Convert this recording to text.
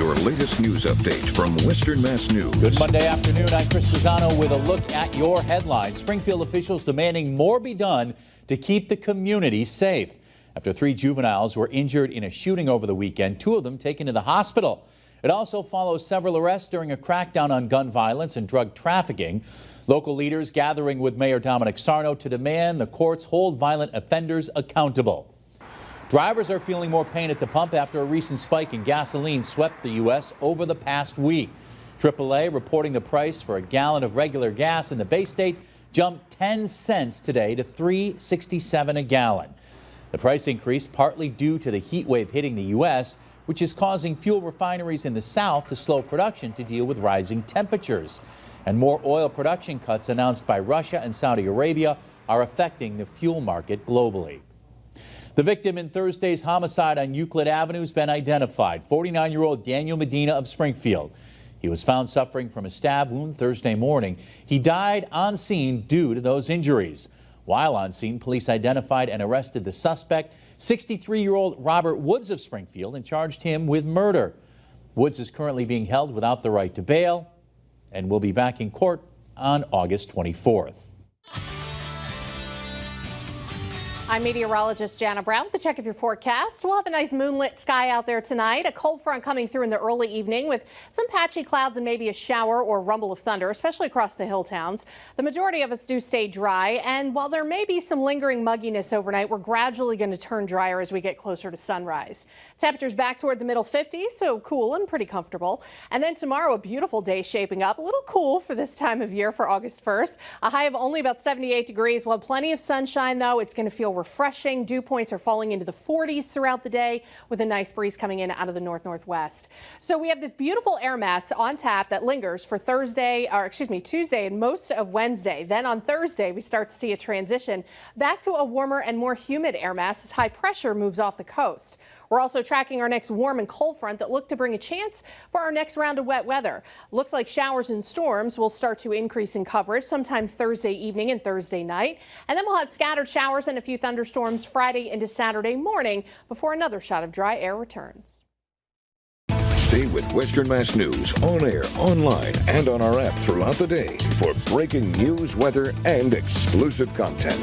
Your latest news update from Western Mass News. Good Monday afternoon. I'm Chris Pisano with a look at your headlines. Springfield officials demanding more be done to keep the community safe. After 3 juveniles were injured in a shooting over the weekend, 2 of them taken to the hospital. It also follows several arrests during a crackdown on gun violence and drug trafficking. Local leaders gathering with Mayor Dominic Sarno to demand the courts hold violent offenders accountable. Drivers are feeling more pain at the pump after a recent spike in gasoline swept the U.S. over the past week. AAA reporting the price for a gallon of regular gas in the Bay State jumped 10 cents today to $3.67 a gallon. The price increase partly due to the heat wave hitting the U.S., which is causing fuel refineries in the south to slow production to deal with rising temperatures. And more oil production cuts announced by Russia and Saudi Arabia are affecting the fuel market globally. The victim in Thursday's homicide on Euclid Avenue has been identified, 49-year-old Daniel Medina of Springfield. He was found suffering from a stab wound Thursday morning. He died on scene due to those injuries. While on scene, police identified and arrested the suspect, 63-year-old Robert Woods of Springfield, and charged him with murder. Woods is currently being held without the right to bail and will be back in court on August 24th. I'm meteorologist Jana Brown with the check of your forecast. We'll have a nice moonlit sky out there tonight. A cold front coming through in the early evening with some patchy clouds and maybe a shower or rumble of thunder, especially across the hill towns. The majority of us do stay dry, and while there may be some lingering mugginess overnight, we're gradually going to turn drier as we get closer to sunrise. Temperatures back toward the middle 50s, so cool and pretty comfortable. And then tomorrow, a beautiful day shaping up, a little cool for this time of year for August 1st. A high of only about 78 degrees. We'll have plenty of sunshine, though. It's going to feel refreshing. Dew points are falling into the 40s throughout the day with a nice breeze coming in out of the northwest. So we have this beautiful air mass on tap that lingers for Tuesday and most of Wednesday. Then on Thursday, we start to see a transition back to a warmer and more humid air mass as high pressure moves off the coast. We're also tracking our next warm and cold front that look to bring a chance for our next round of wet weather. Looks like showers and storms will start to increase in coverage sometime Thursday evening and Thursday night. And then we'll have scattered showers and a few thunderstorms Friday into Saturday morning before another shot of dry air returns. Stay with Western Mass News on air, online, and on our app throughout the day for breaking news, weather, and exclusive content.